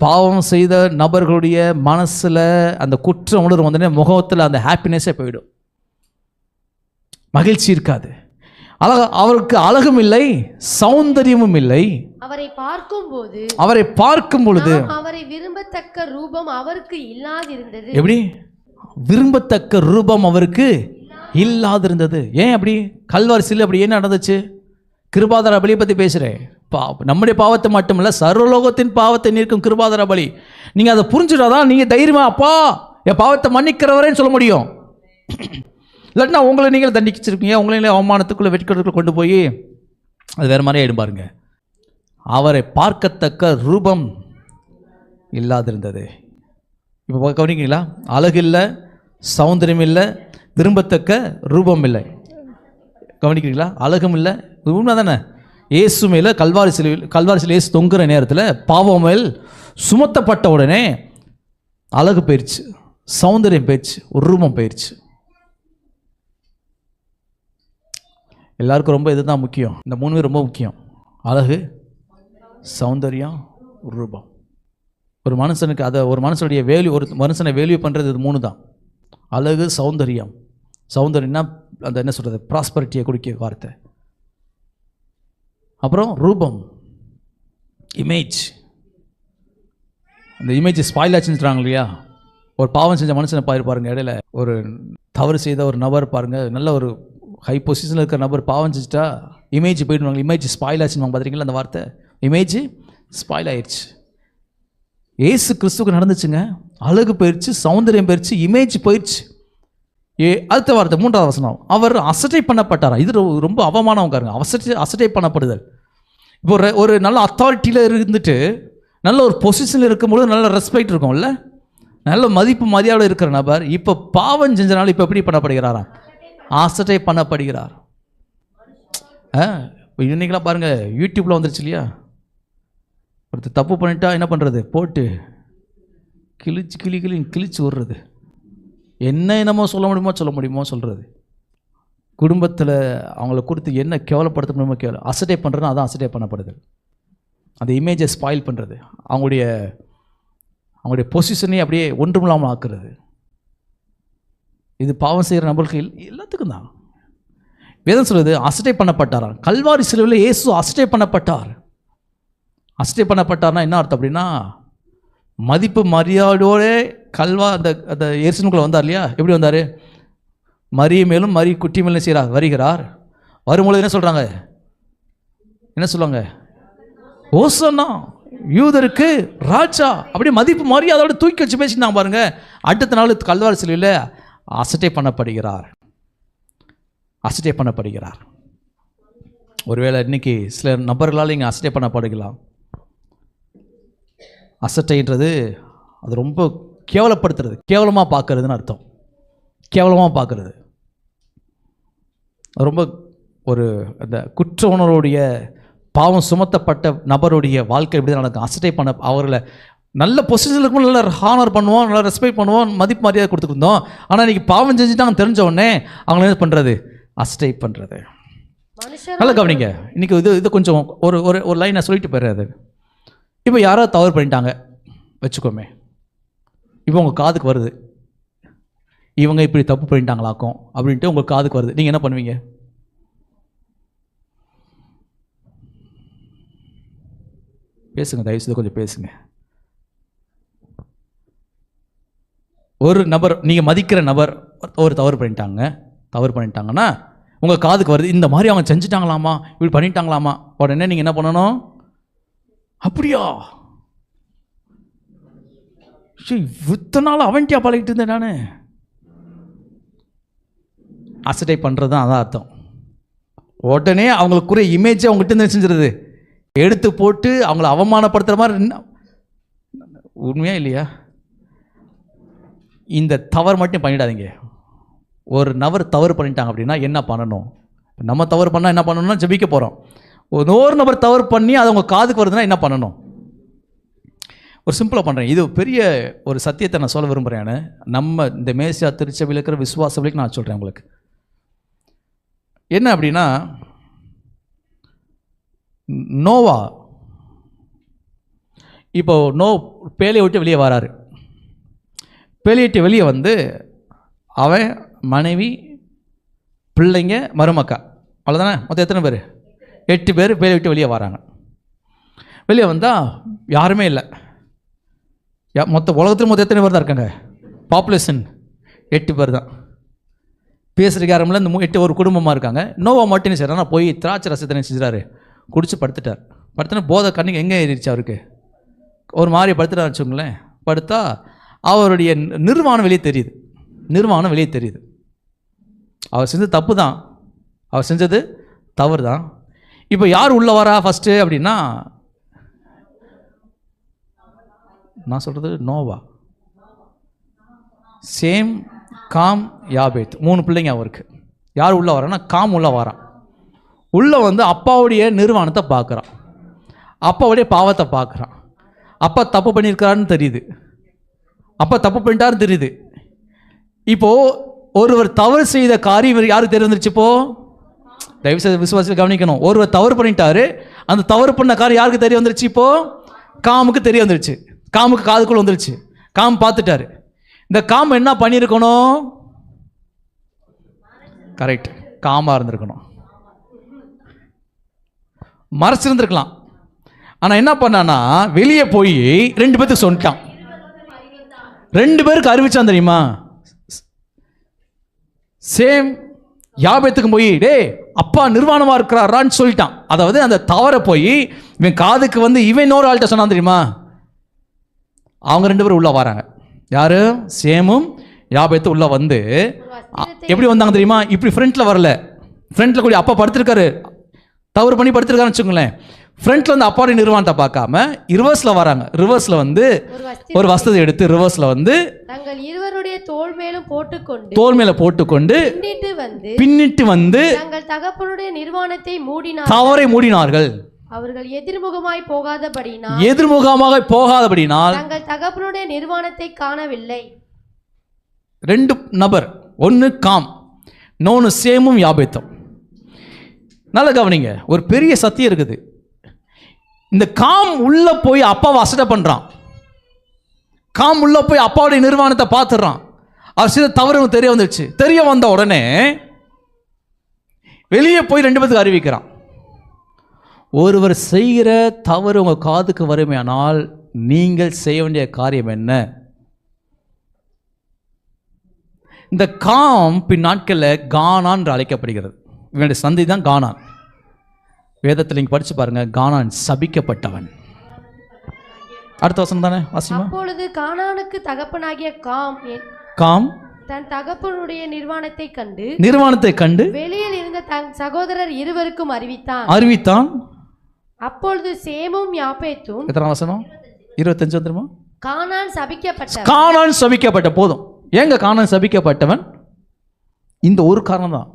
பாவம் செய்த நபர்களுடைய மனசில் அந்த குற்ற உணர்வு வந்தோடனே முகத்தில் அந்த ஹாப்பினஸே போயிடும், மகிழ்ச்சி இருக்காது. அவருக்கு அழகும் இல்லை, சௌந்தரியமும் இல்லை. அவரை பார்க்கும் பொழுது அவரை விரும்பத்தக்க ரூபம் அவருக்கு இல்லாதிருந்தது. எப்படி விரும்பத்தக்க ரூபம் அவருக்கு இல்லாதிருந்தது? ஏன் அப்படி? கல்வாரிசில் அப்படி என்ன நடந்துச்சு? கிருபாதார பலியை பற்றி பேசுகிறேன். நம்முடைய பாவத்தை மட்டுமில்ல, சர்வலோகத்தின் பாவத்தை நீக்கும் கிருபாதார பலி. நீங்கள் அதை புரிஞ்சுட்டாதான் நீங்கள் தைரியமா அப்பா என் பாவத்தை மன்னிக்கிறவரேன்னு சொல்ல முடியும். இல்லாட்டினா உங்களை நீங்களே தண்டிச்சிருப்பீங்க, உங்களைங்களே அவமானத்துக்குள்ளே வெட்கிறதுக்குள்ளே கொண்டு போய் அது வேறு மாதிரி ஆகிடும். பாருங்க, அவரை பார்க்கத்தக்க ரூபம் இல்லாதிருந்தது. இப்போ கவனிக்கிறீங்களா? அழகு இல்லை, சௌந்தரியம் இல்லை, விரும்பத்தக்க ரூபம் இல்லை. கவனிக்கிறீங்களா? அழகும் இல்லை, உண்மை தானே? இயேசு மேலே கல்வாரிசில் இயேசு தொங்குற நேரத்தில் பாவம் மேல் சுமத்தப்பட்ட உடனே அழகு போயிடுச்சு, சௌந்தரியம் போயிடுச்சு, ஒரு ரூபம் போயிடுச்சு. எல்லாருக்கும் ரொம்ப இதுதான் முக்கியம். இந்த 3 ரொம்ப முக்கியம்: அழகு, சௌந்தரியம், ரூபம். ஒரு மனுஷனுக்கு அதை ஒரு மனுஷனுடைய வேல்யூ, ஒரு மனுஷனை வேல்யூ பண்ணுறது இது 3 தான்: அழகு, சௌந்தரியம். சௌந்தரியம்னா அந்த என்ன சொல்கிறது, ப்ராஸ்பரிட்டியை கொடுக்க வார்த்தை. அப்புறம் ரூபம், இமேஜ். அந்த இமேஜ் ஸ்பாயில் ஆச்சுன்னு சொல்கிறாங்க இல்லையா? ஒரு பாவம் செஞ்ச மனுஷனை பாருங்க, இடையில ஒரு தவறு செய்த ஒரு நபர் பாருங்கள், நல்ல ஒரு ஹை பொசிஷனில் இருக்கிற நபர் பாவம் செஞ்சுட்டா இமேஜ் போயிடுவாங்க. இமேஜ் ஸ்பாயில் ஆச்சுன்னு பார்த்துருக்கீங்களா? அந்த வார்த்தை இமேஜ் ஸ்பாயில் ஆயிடுச்சு. ஏசு கிறிஸ்துவுக்கு நடந்துச்சுங்க. அழகு போயிடுச்சு, சௌந்தரியம் போயிடுச்சு, இமேஜ் போயிடுச்சு. அடுத்த வார்த்தை 3ஆவது வசனம், அவர் அசட்டை பண்ணப்பட்டாராம். இது ரொம்ப அவமானவங்க. அசட்டை பண்ணப்படுதல். இப்போ ஒரு நல்ல அத்தாரிட்டியில் இருந்துட்டு நல்ல ஒரு பொசிஷனில் இருக்கும்போது நல்ல ரெஸ்பெக்ட் இருக்கும்ல, நல்ல மதிப்பு மரியாதை இருக்கிற நபர் இப்போ பாவம் செஞ்சனால இப்போ எப்படி பண்ணப்படுகிறாராம்? அசட்டை பண்ணப்படுகிறார். இன்னைக்கெல்லாம் பாருங்கள், யூடியூப்பில் வந்துருச்சு இல்லையா? ஒருத்தர் தப்பு பண்ணிட்டா என்ன பண்ணுறது, போட்டு கிழிச்சு விடுறது. என்னமோ சொல்ல முடியுமோ சொல்கிறது. குடும்பத்தில் அவங்கள கொடுத்து என்ன கேவலப்படுத்த முடியுமோ அசட்டை பண்ணுறதுன்னா அதான் அசட்டை பண்ணப்படுது. அந்த இமேஜை ஸ்பாயில் பண்ணுறது, அவங்களுடைய பொசிஷனே அப்படியே ஒன்றுமில்லாமல் ஆக்குறது. இது பாவம் செய்கிற நபர்களுக்கு எல்லாத்துக்கும் தான். வேதம் சொல்லுது அசட்டை பண்ணப்பட்டாராம். கல்வாரி சிலுவையில் இயேசு அசட்டை பண்ணப்பட்டார். அசட்டை பண்ணப்பட்டார்னா என்ன அர்த்தம் அப்படின்னா, மதிப்பு மரியாதையோட அந்த எருசலேமுக்குள்ள வந்தார் இல்லையா? எப்படி வந்தார்? மரிய மேலும் மரி குட்டி மேலும் வருகிறார். வரும்பொழுது என்ன சொல்கிறாங்க? என்ன சொல்லுவாங்க? ஓசன்னா யூதருக்கு ராஜா. அப்படியே மதிப்பு மரியாதையோட தூக்கி வச்சு பேசினாங்க பாருங்க. அடுத்த நாள் கல்வாரி சிலுவையில் அசட்டை பண்ணப்படுகிறார். ஒருவேளை இன்னைக்கு சில நபர்களால் இங்கே அசட்டை பண்ணப்படுகலாம். அசட்டைன்றது அது ரொம்ப கேவலப்படுத்துறது, கேவலமாக பார்க்கறதுன்னு அர்த்தம். கேவலமாக பார்க்கறது ரொம்ப ஒரு அந்த குற்ற உணர்வுடைய பாவம் சுமத்தப்பட்ட நபருடைய வாழ்க்கை எப்படி தான் நடக்கும்? அசட்டை பண்ண அவர்களை நல்ல பொசிஷனில் இருக்கும்போது நல்லா ஹானர் பண்ணுவோம், நல்லா ரெஸ்பெக்ட் பண்ணுவோம், மதிப்பு மரியாதை கொடுத்துருந்தோம். ஆனால் இன்றைக்கி பாவம் செஞ்சுட்டாங்க தெரிஞ்ச உடனே அவங்கள என்ன பண்ணுறது? அசட்டை பண்ணுறது. நல்லா கவனிங்க. இன்றைக்கி இது கொஞ்சம் ஒரு லைன் நான் சொல்லிட்டு போயிடுறது. இப்போ யாராவது தவறு பண்ணிட்டாங்க வச்சுக்கோமே, இப்போ உங்கள் காதுக்கு வருது, இவங்க இப்படி தப்பு பண்ணிட்டாங்களாக்கும் அப்படின்ட்டு உங்கள் காதுக்கு வருது. நீங்கள் என்ன பண்ணுவீங்க? பேசுங்க, தயவுசெய்து கொஞ்சம் பேசுங்க. ஒரு நபர், நீங்கள் மதிக்கிற நபர் ஒரு தவறு பண்ணிட்டாங்கன்னா உங்கள் காதுக்கு வருது, இந்த மாதிரி அவங்க செஞ்சுட்டாங்களாமா, இப்படி பண்ணிட்டாங்களாமா. உடனே நீங்கள் என்ன பண்ணணும்? அப்படியா, இத்தனை நாள் அவன்ட்டியா பழகிட்டு இருந்தேன் நான். அசட்டை பண்ணுறது தான் அதான் அர்த்தம். உடனே அவங்களுக்குரிய இமேஜை அவங்ககிட்ட இருந்து செஞ்சுருது, எடுத்து போட்டு அவங்கள அவமானப்படுத்துகிற மாதிரி. உண்மையா இல்லையா? இந்த தவறு மட்டும் பண்ணிடாதீங்க. ஒரு நபர் தவறு பண்ணிட்டாங்க அப்படின்னா என்ன பண்ணணும்? நம்ம தவறு பண்ணால் என்ன பண்ணணும்னா ஜெபிக்க போகிறோம். ஒரு நபர் தவறு பண்ணி அது அவங்க காதுக்கு வருதுன்னா என்ன பண்ணணும்? ஒரு சிம்பிளாக பண்ணுறேன். இது பெரிய ஒரு சத்தியத்தை நான் சொல்ல விரும்புகிறேன். நம்ம இந்த மேசியா திருச்சபையில் இருக்கிற விசுவாசங்களுக்கு நான் சொல்கிறேன் உங்களுக்கு. என்ன அப்படின்னா, நோவா இப்போது பேழையை விட்டு வெளியே வராரு. பேழையை விட்டு வெளியே வந்து அவன் மனைவி பிள்ளைங்க மருமக்கா அவ்வளோதானே, மொத்தம் எத்தனை பேர்? 8 பேர் பேழையை விட்டு வெளியே வராங்க. வெளியே வந்தால் யாருமே இல்லை. உலகத்தில் மொத்தம் எத்தனை பேர் தான் இருக்காங்க? பாப்புலேஷன் 8 பேர் தான். பேசுகிறதுக்கு யாருமில்ல. இந்த 8 ஒரு குடும்பமாக இருக்காங்க. நோவா மட்டும் என்ன செய்யறாருன்னா போய் திராட்சை ரசத்தை என்ன செஞ்சுறாரு, குடிச்சு படுத்துட்டார். படுத்தோன்னா போதை கண்ணுக்கு எங்கே ஏறிடுச்சு அவருக்கு, ஒரு மாதிரி படுத்துட்டாரு வச்சுக்கோங்களேன். படுத்தா அவருடைய நிர்வாணம் வெளியே தெரியுது. நிர்வாணம் வெளியே தெரியுது. அவர் செஞ்சது தப்பு தான், அவர் செஞ்சது தவறு தான். இப்போ யார் உள்ளே வரா ஃபஸ்ட்டு அப்படின்னா, நான் சொல்கிறது நோவா, சேம், காம், யாபேத் 3 பிள்ளைங்க அவருக்கு. யார் உள்ளே வரான்னா காம் உள்ளே வரான். உள்ளே வந்து அப்பாவுடைய நிர்வாணத்தை பார்க்குறான், அப்பாவுடைய பாவத்தை பார்க்குறான். அப்பா தப்பு பண்ணியிருக்கிறாருன்னு தெரியுது, அப்பா தப்பு பண்ணிட்டாருன்னு தெரியுது. இப்போது ஒருவர் தவறு செய்த காரியம் யாருக்கு தெரிய வந்துருச்சு? இப்போது தயவுசெய்து விசுவாசிகள் கவனிக்கணும். ஒருவர் தவறு பண்ணிட்டாரு, அந்த தவறு பண்ண காரியம் யாருக்கு தெரிய வந்துருச்சு? இப்போது காமுக்கு தெரிய வந்துருச்சு, காமுக்கு காதுக்குள்ள வந்துருச்சு. காம் பார்த்துட்டாரு. இந்த காம் என்ன பண்ணியிருக்கணும்? கரெக்ட், காமாக இருந்திருக்கணும், மறைச்சிருந்துருக்கலாம். ஆனால் என்ன பண்ணான்னா வெளியே போய் 2 பேருக்கு சொல்லிட்டான். 2 பேருக்கு அறிவிச்சான் தெரியுமா? சேம் யாபேத்துக்கும் போய் டே அப்பா நிர்வாணமாக இருக்கிறாரான்னு சொல்லிட்டான். அதாவது அந்த தவறை போய் இவன் காதுக்கு வந்து இவன் இன்னொரு ஆள்கிட்ட சொன்னான் தெரியுமா? அவங்க 2 பேரும் உள்ளே வராங்க. யார்? சேமும் யாபேத்தும் உள்ளே வந்து எப்படி வந்தாங்க தெரியுமா? இப்படி ஃப்ரண்ட்டில் வரல. ஃப்ரண்ட்டில் கூடிய அப்பா படுத்திருக்காரு, தவறு பண்ணி படுத்திருக்காருன்னு வச்சுக்கோங்களேன். ஃப்ரண்ட்டில் வந்து அப்பாவுடைய நிர்வாணத்தை பார்க்காம ரிவர்ஸில் வராங்க. ரிவர்ஸில் வந்து ஒரு வஸ்திரத்தை எடுத்து ரிவர்ஸில் வந்து தங்கள் இருவருடைய தோள் மேல போட்டுக்கொண்டு பின்னிட்டு வந்து தங்கள் தகப்பனுடைய நிர்வாணத்தை தவறை மூடினார்கள். அவர்கள் எதிர்முகமாக போகாதபடினால் தங்கள் தகப்பனுடைய நிர்வாணத்தை காணவில்லை. 2 நபர், ஒன்று காம், இன்னொன்று சேமும் யாபேத்தும். நல்ல கவனிங்க, ஒரு பெரிய சத்தியம் இருக்குது. இந்த காம் உள்ள போய் அப்பாவை அசட்டை பண்றான். காம் உள்ள போய் அப்பாவுடைய நிர்வாணத்தை பார்த்துடுறான். அவர் செய்த தவறு தெரிய வந்துடுச்சு. தெரிய வந்த உடனே வெளியே போய் 2 பேருக்கு அறிவிக்கிறான். ஒருவர் செய்கிற தவறு உங்கள் காதுக்கு வருமையானால் நீங்கள் செய்ய வேண்டிய காரியம் என்ன? இந்த காம் பின் நாட்களில் கானான் என்று அழைக்கப்படுகிறது. இவனுடைய சந்தை தான் கானான். வேதத்தில் நீங்கள் படிச்சு பாருங்க, கானான் சபிக்கப்பட்டவன். அடுத்த வசனம் தானே வாசிமா. அப்பொழுது கானானுக்கு தகப்பனாகிய காம் தன் தகப்பனுடைய நிர்வாணத்தை கண்டு வெளியில் இருந்த தன் சகோதரர் இருவருக்கும் அறிவித்தான். அப்பொழுது சேமும் யாபேத்தும், எத்தனை வசனம்? 25 வந்துருமா? கானான் சபிக்கப்பட்ட போதும். ஏங்க கானான் சபிக்கப்பட்டவன்? இந்த ஒரு காரணம் தான்.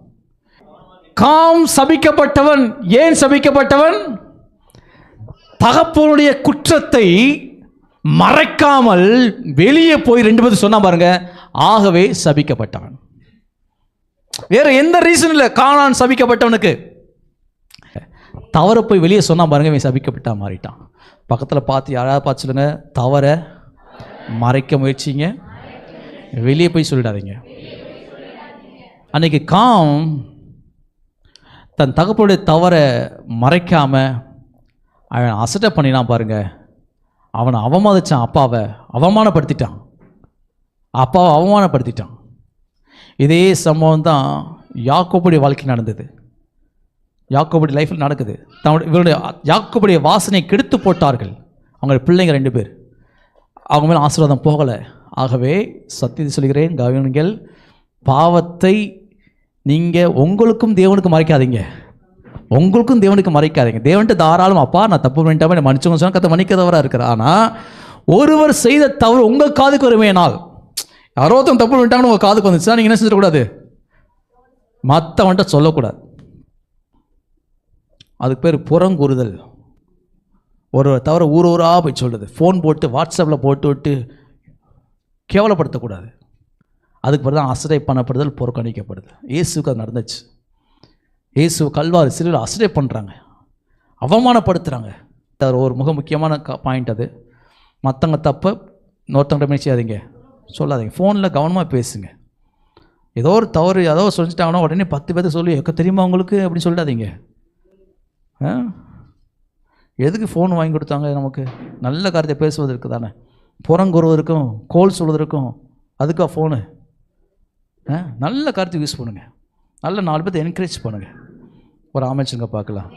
காம் சபிக்கப்பட்டவன். ஏன் சபிக்கப்பட்டவன்? தகப்பனுடைய குற்றத்தை மறைக்காமல் வெளியே போய் 2 பேர் சொன்னா பாருங்க, ஆகவே சபிக்கப்பட்டவன். வேற எந்த ரீசன் இல்லை. கானான் சபிக்கப்பட்டவனுக்கு தவற போய் வெளியே சொன்னா பாருங்க, இவன் சபிக்கப்பட்டா மாறிட்டான். பக்கத்தில் பார்த்து யாராவது பார்த்து சொல்லுங்க, தவற மறைக்க முயற்சிங்க, வெளியே போய் சொல்லிடாதீங்க. அன்னைக்கு காம் தன் தகப்பனுடைய தவறை மறைக்காம அவன் அசட்டை பண்ணினான் பாருங்க. அவனை அவமதிச்சான், அப்பாவை அவமானப்படுத்திட்டான். இதே சம்பவம் தான் யாக்கோபுடைய வாழ்க்கை நடந்தது. யாக்கோபுடைய லைஃப்பில் நடக்குது. இவருடைய யாக்கோபுடைய வாசனை கெடுத்து போட்டார்கள் அவங்க பிள்ளைங்க 2 பேர். அவங்க மேலே ஆசீர்வாதம் போகலை. ஆகவே சத்தியத்தை சொல்கிறேன், கவனிங்கள், பாவத்தை நீங்கள் உங்களுக்கும் தேவனுக்கும் மறைக்காதீங்க. தேவன்ட்டு தாராளம் அப்பா நான் தப்பு பண்ணிட்டேன் மன்னிச்சுங்க சொன்னால் கற்று மன்னிக்கிறவராக இருக்கிறார். ஆனால் ஒருவர் செய்த தவறு உங்கள் காதுக்கு வருமேனால், யாரோ ஒருத்தன் தப்பு பண்ணிட்டாங்கன்னு உங்கள் காதுக்கு வந்துச்சுன்னா நீங்கள் என்ன செஞ்சிடக்கூடாது? மற்றவன்ட்ட சொல்லக்கூடாது. அதுக்கு பேர் புறங்கூறுதல். ஒரு தவிர ஊராக போய் சொல்லுது, ஃபோன் போட்டு வாட்ஸ்அப்பில் போட்டு விட்டு கேவலப்படுத்தக்கூடாது. அதுக்கு பிறகு தான் அசட்டை பண்ணப்படுதல், புறக்கணிக்கப்படுது. இயேசுக்கு அது நடந்துச்சு. இயேசு கல்வாரி சிலுவையில் அசட்டை பண்ணுறாங்க, அவமானப்படுத்துகிறாங்க. ஒரு முக்கியமான பாயிண்ட் அது. மற்றவங்க தப்பை இன்னொருத்தவங்க மேலே செய்யாதீங்க, சொல்லாதீங்க. ஃபோனில் கவனமாக பேசுங்க. ஏதோ ஒரு தவறு ஏதோ சொல்லிட்டாங்கன்னா உடனே 10 பேருக்கு சொல்லி எக்க தெரியுமா உங்களுக்கு அப்படின்னு சொல்லிடாதீங்க. எதுக்கு ஃபோன் வாங்கி கொடுத்தாங்க நமக்கு? நல்ல காரியத்தை பேசுவதற்கு தானே, புறங்குறுவதற்கும் கோல் சொல்வதற்கும் அதுக்கா ஃபோனு? நல்ல காரியத்தை யூஸ் பண்ணுங்கள், நல்ல 4 பேர்த்தை என்கரேஜ் பண்ணுங்கள். ஒரு ஆமென் சொல்லுங்க பார்க்கலாம்.